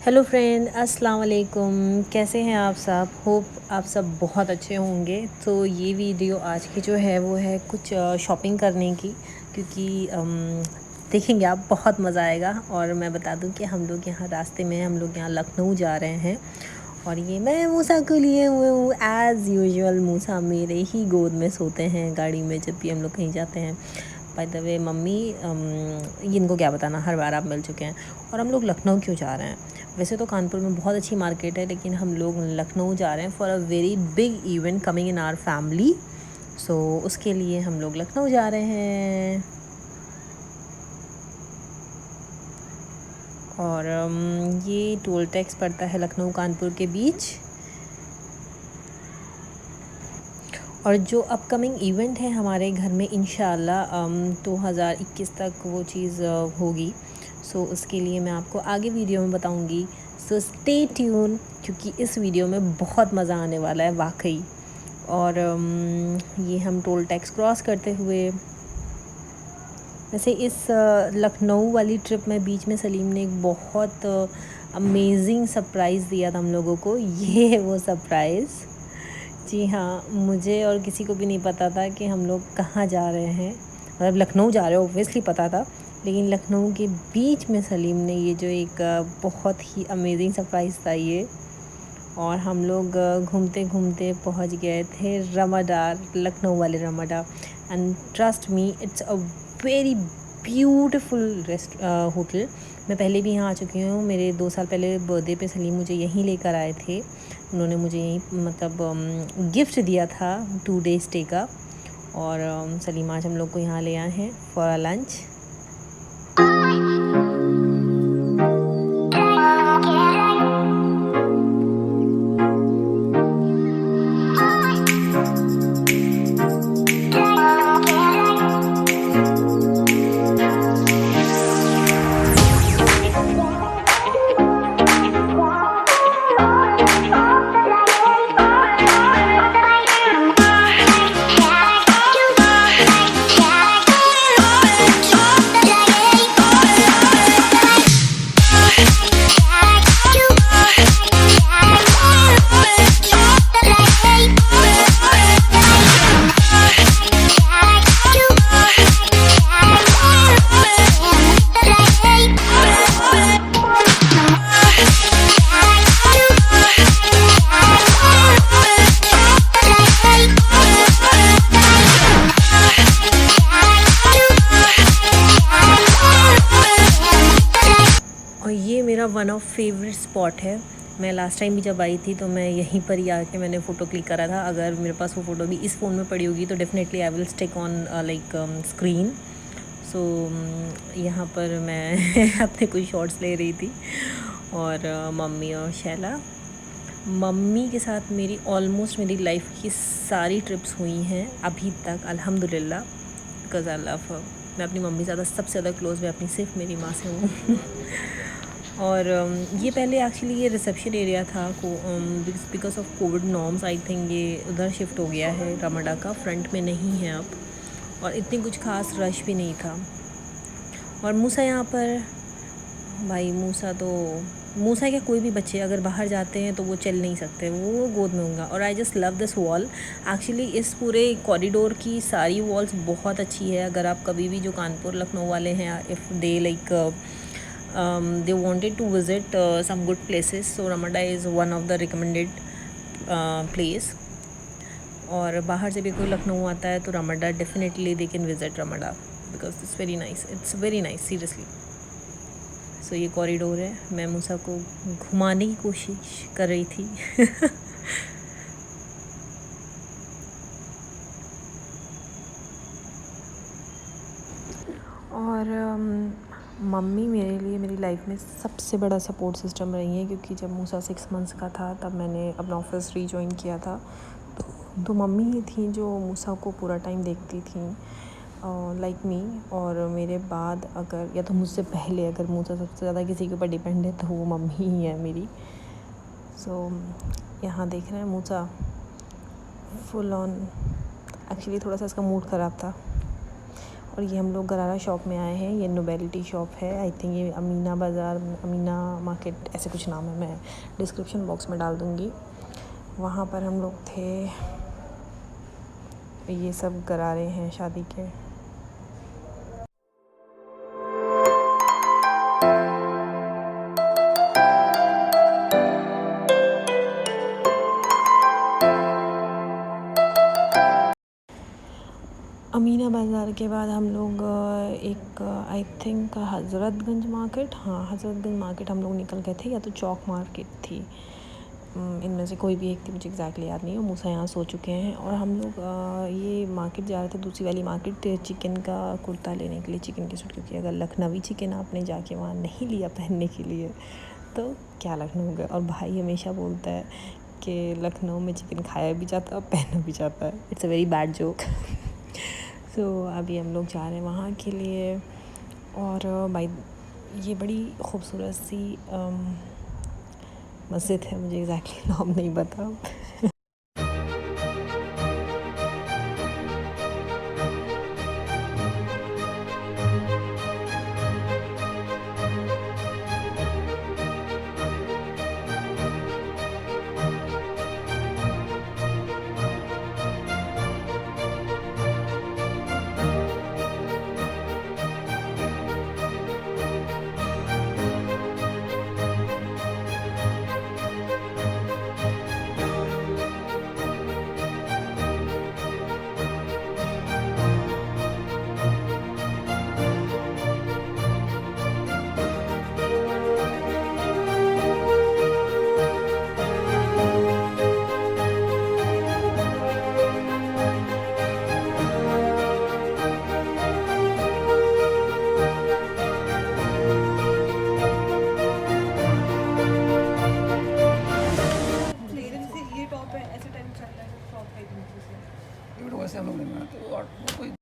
Hello friend, अस्सलाम वालेकुम। कैसे हैं आप सब? होप आप सब बहुत अच्छे होंगे। तो ये वीडियो आज की जो है वो है कुछ शॉपिंग करने की, क्योंकि देखेंगे आप, बहुत मज़ा आएगा। और मैं बता दूं कि हम लोग यहाँ रास्ते में हम लोग यहाँ लखनऊ जा रहे हैं। और ये मैं मूसा को लिए हुए हूँ। एज़ यूजुअल मूसा मेरे ही गोद में सोते हैं गाड़ी में जब भी हम लोग कहीं जाते हैं। बाय द वे मम्मी, इनको क्या बताना, हर बार आप मिल चुके हैं। और हम लोग लखनऊ क्यों जा रहे हैं? वैसे तो कानपुर में बहुत अच्छी मार्केट है, लेकिन हम लोग लखनऊ जा रहे हैं for a very big event coming in our family. So उसके लिए हम लोग लखनऊ जा रहे हैं। और ये टोल टैक्स पड़ता है लखनऊ कानपुर के बीच। और जो अपकमिंग इवेंट है हमारे घर में इंशाल्लाह 2021 तक वो चीज़ होगी। सो उसके लिए मैं आपको आगे वीडियो में बताऊंगी। सो स्टे ट्यून, क्योंकि इस वीडियो में बहुत मज़ा आने वाला है वाकई। और ये हम टोल टैक्स क्रॉस करते हुए, वैसे इस लखनऊ वाली ट्रिप में बीच में सलीम ने एक बहुत अमेजिंग सरप्राइज़ दिया था हम लोगों को। ये है वो सरप्राइज़। जी हाँ, मुझे और किसी को भी नहीं पता था कि हम लोग कहाँ जा रहे हैं। मतलब लखनऊ जा रहे हैं ऑब्वियसली पता था, लेकिन लखनऊ के बीच में सलीम ने ये जो एक बहुत ही अमेजिंग सरप्राइज़ था ये। और हम लोग घूमते घूमते पहुंच गए थे रमाडार, लखनऊ वाले Ramada. And trust me, it's a very beautiful hotel. मैं पहले भी यहाँ आ चुकी हूँ। मेरे 2 साल पहले बर्थडे पे सलीम मुझे यहीं लेकर आए थे। उन्होंने मुझे यहीं मतलब गिफ्ट दिया था 2 डे स्टे का। और सलीम आज हम लोग को यहाँ ले आए हैं फॉर अ लंच। और ये मेरा वन ऑफ फेवरेट स्पॉट है। मैं लास्ट टाइम भी जब आई थी तो मैं यहीं पर ही आके मैंने फ़ोटो क्लिक करा था। अगर मेरे पास वो फ़ोटो भी इस फ़ोन में पड़ी होगी तो definitely I will stick on like screen. So यहाँ पर मैं अपने कुछ शॉट्स ले रही थी। और मम्मी और शैला, मम्मी के साथ मेरी ऑलमोस्ट मेरी लाइफ की सारी ट्रिप्स हुई हैं अभी तक अल्हम्दुलिल्लाह, बिकॉज़ आई लव हर। मैं अपनी मम्मी से ज़्यादा, सबसे ज़्यादा क्लोज़ मैं अपनी सिर्फ मेरी माँ से हूँ। और ये पहले एक्चुअली ये रिसेप्शन एरिया था को because of Covid norms I think ये उधर शिफ्ट हो गया है। रमाडा का फ्रंट में नहीं है अब, और इतनी कुछ खास रश भी नहीं था। और मूसा यहाँ पर, भाई मूसा क्या, कोई भी बच्चे अगर बाहर जाते हैं तो वो चल नहीं सकते, वो गोद में होगा। और I just love this wall. Actually इस पूरे कॉरिडोर की सारी वॉल्स बहुत अच्छी है। अगर आप कभी भी, जो कानपुर लखनऊ वाले हैं, if they like they wanted to visit some good places, so Ramada is one of the recommended place. और बाहर से भी कोई लखनऊ आता है तो Ramada definitely they can visit Ramada, because it's very nice, it's very nice seriously. So ये corridor है। मैं मूसा को घुमाने की कोशिश कर रही थी। और मम्मी मेरे लिए मेरी लाइफ में सबसे बड़ा सपोर्ट सिस्टम रही है, क्योंकि जब मूसा 6 मंथ्स का था तब मैंने अपना ऑफिस रीजॉइन किया था। तो मम्मी ही थी जो मूसा को पूरा टाइम देखती थी, लाइक मी। और मेरे बाद अगर, या तो मुझसे पहले अगर मूसा सबसे ज़्यादा किसी के ऊपर डिपेंड है तो वो मम्मी ही है मेरी। सो यहाँ देख रहे हैं मूसा फुल ऑन, एक्चुअली थोड़ा सा इसका मूड ख़राब था। और ये हम लोग गरारा शॉप में आए हैं। ये नोबेलिटी शॉप है, आई थिंक ये अमीना बाज़ार, अमीना मार्केट ऐसे कुछ नाम है, मैं डिस्क्रिप्शन बॉक्स में डाल दूँगी। वहाँ पर हम लोग थे। ये सब गरारे हैं शादी के। अमीना बाज़ार के बाद हम लोग एक आई थिंक हज़रतगंज मार्केट, हाँ हज़रतगंज मार्केट हम लोग निकल गए थे, या तो चौक मार्केट थी, इनमें से कोई भी एक थी, मुझे एग्जैक्टली याद नहीं है। मूसा यहाँ सो चुके हैं और हम लोग ये मार्केट जा रहे थे, दूसरी वाली मार्केट, चिकन का कुर्ता लेने के लिए, चिकन के सूट, क्योंकि अगर लखनवी चिकन आपने जाके वहाँ नहीं लिया पहनने के लिए तो क्या लखनऊ गए। और भाई हमेशा बोलता है कि लखनऊ में चिकन खाया भी जाता है और पहना भी जाता है, it's a very bad joke. तो अभी हम लोग जा रहे हैं वहाँ के लिए। और भाई ये बड़ी खूबसूरत सी मस्जिद है, मुझे एग्जैक्टली नाम नहीं पता। वैसे हम लोग नहीं बनाते और कोई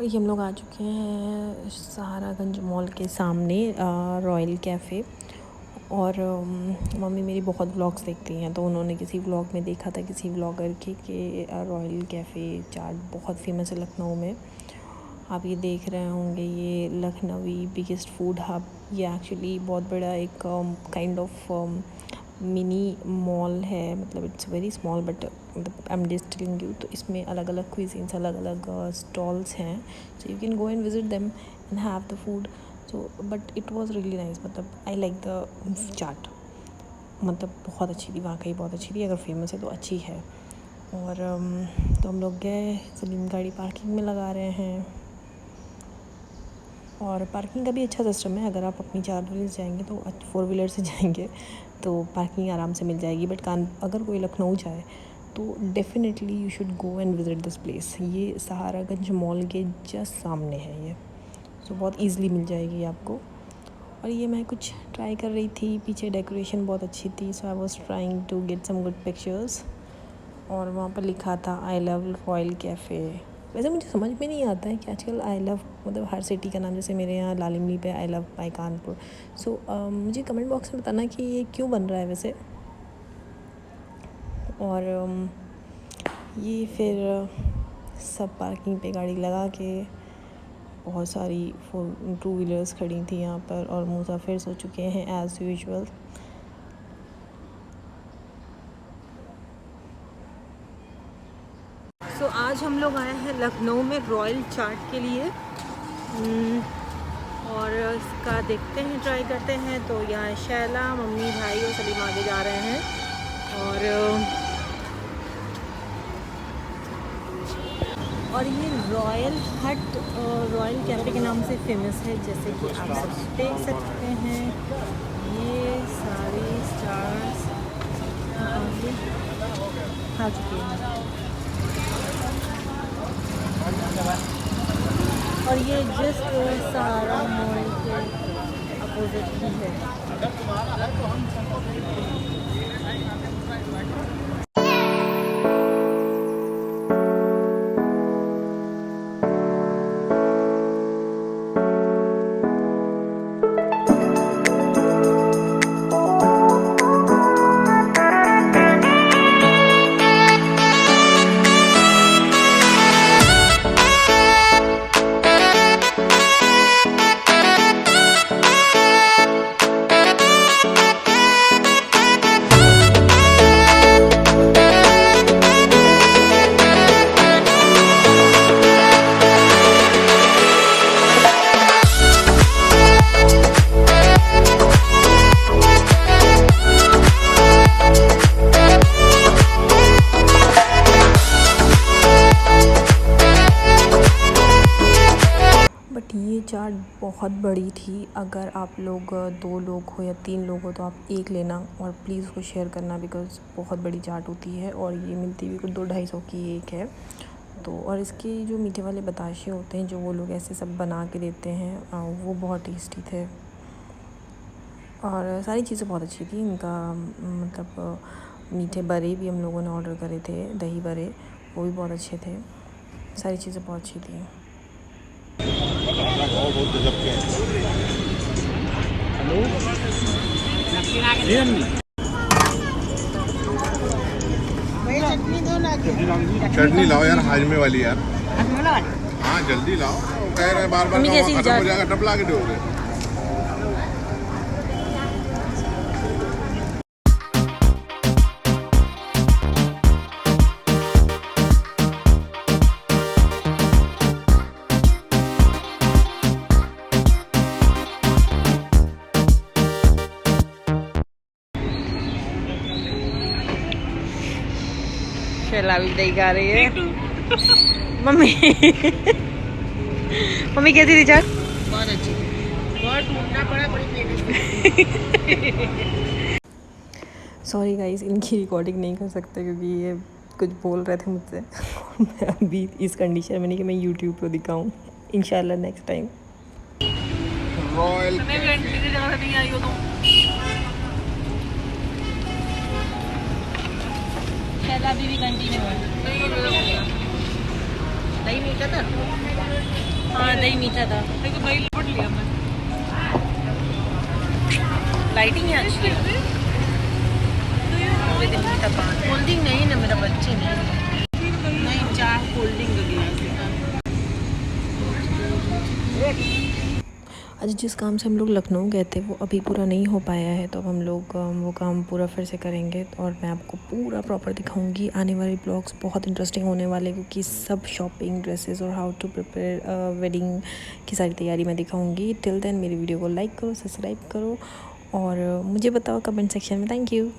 ये हम लोग आ चुके हैं सहारागंज मॉल के सामने, रॉयल कैफ़े। और मम्मी मेरी बहुत व्लॉग्स देखती हैं, तो उन्होंने किसी व्लॉग में देखा था किसी व्लॉगर के कि रॉयल कैफ़े चाट बहुत फेमस है लखनऊ में। आप ये देख रहे होंगे, ये लखनवी बिगेस्ट फूड हब। ये एक्चुअली बहुत बड़ा एक काइंड ऑफ मिनी मॉल है, मतलब it's very small but I am just telling you. तो इसमें अलग अलग क्विजीन्स, अलग अलग स्टॉल्स हैं, so you can go and visit them and have the food. So but it was really nice, मतलब आई लाइक द चाट, मतलब बहुत अच्छी थी, वाकई बहुत अच्छी थी। अगर फेमस है तो अच्छी है। और तो हम लोग गए, सलीम गाड़ी पार्किंग में लगा रहे हैं। और पार्किंग का भी अच्छा सिस्टम है, अगर आप अपनी 4 व्हीलर से जाएंगे तो 4 व्हीलर से जाएंगे तो पार्किंग आराम से मिल जाएगी। बट अगर कोई लखनऊ जाए तो definitely you should go and visit this place. ये सहारागंज मॉल के जस्ट सामने है ये, सो बहुत ईज़िली मिल जाएगी आपको। और ये मैं कुछ ट्राई कर रही थी, पीछे डेकोरेशन बहुत अच्छी थी, so I was trying to get some good pictures. और वहाँ पर लिखा था आई लव रॉयल कैफ़े। वैसे मुझे समझ में नहीं आता है कि आजकल आई लव मतलब हर सिटी का नाम, जैसे मेरे यहाँ लाल इमली पे आई लव बाई कानपुर। सो मुझे कमेंट बॉक्स में बताना कि ये क्यों बन रहा है वैसे। और ये फिर सब पार्किंग पे गाड़ी लगा के, बहुत सारी 2 व्हीलर्स खड़ी थी यहाँ पर, और मुसाफिर सो चुके हैं एज़ यूजुअल। तो आज हम लोग आए हैं लखनऊ में रॉयल चाट के लिए, और इसका देखते हैं, ट्राई करते हैं। तो यहाँ शैला, मम्मी, भाई और सलीम आगे जा रहे हैं। और ये रॉयल हट रॉयल कैफ़े के नाम से फेमस है, जैसे कि आप सब देख सकते हैं। ये सारे स्टार्स खा चुके हैं। और ये जस्ट सहारा मॉल के अपोजिट ही है। ये चाट बहुत बड़ी थी। अगर आप लोग 2 लोग हो या 3 लोग हो तो आप एक लेना और प्लीज़ उसको शेयर करना, बिकॉज़ बहुत बड़ी चाट होती है और ये मिलती भी कुछ 2-250 की एक है। तो और इसके जो मीठे वाले बताशे होते हैं जो वो लोग ऐसे सब बना के देते हैं, वो बहुत टेस्टी थे और सारी चीज़ें बहुत अच्छी थी इनका। मतलब मीठे बड़े भी हम लोगों ने ऑर्डर करे थे, दही बड़े, वो भी बहुत अच्छे थे। सारी चीज़ें बहुत अच्छी थी। चटनी लाओ यार, हाजमे वाली यार। हाँ जल्दी लाओ, कह रहे बार बार खत्म हो जाएगा, डब ला के दोगे। शैला भी दही खा रही है। मम्मी मम्मी कैसी थी चाट? बहुत अच्छी थी, बहुत ढूंढना पड़ा, बड़ी मेहनत। सॉरी गाइस, इनकी रिकॉर्डिंग नहीं कर सकते क्योंकि ये कुछ बोल रहे थे मुझसे। मैं अभी इस कंडीशन में नहीं कि मैं यूट्यूब पे दिखाऊं। इंशाल्लाह नेक्स्ट टाइम। रॉयल नहीं आई हो तो अभी भी कंटिन्यू है। दही मीठा था। हाँ दही मीठा था। दही लपट लिया मैं। लाइटिंग है अच्छी। कोल्ड ड्रिंक नहीं ना, मेरा बच्चे नहीं चाय कोल्ड ड्रिंक का गिलास। आज जिस काम से हम लोग लखनऊ गए थे वो अभी पूरा नहीं हो पाया है, तो अब हम लोग वो काम पूरा फिर से करेंगे और मैं आपको पूरा प्रॉपर दिखाऊंगी। आने वाले ब्लॉग्स बहुत इंटरेस्टिंग होने वाले क्योंकि सब शॉपिंग, ड्रेसेस और हाउ टू प्रिपेयर वेडिंग की सारी तैयारी मैं दिखाऊंगी। टिल देन मेरी वीडियो को लाइक करो, सब्सक्राइब करो और मुझे बताओ कमेंट सेक्शन में। Thank you.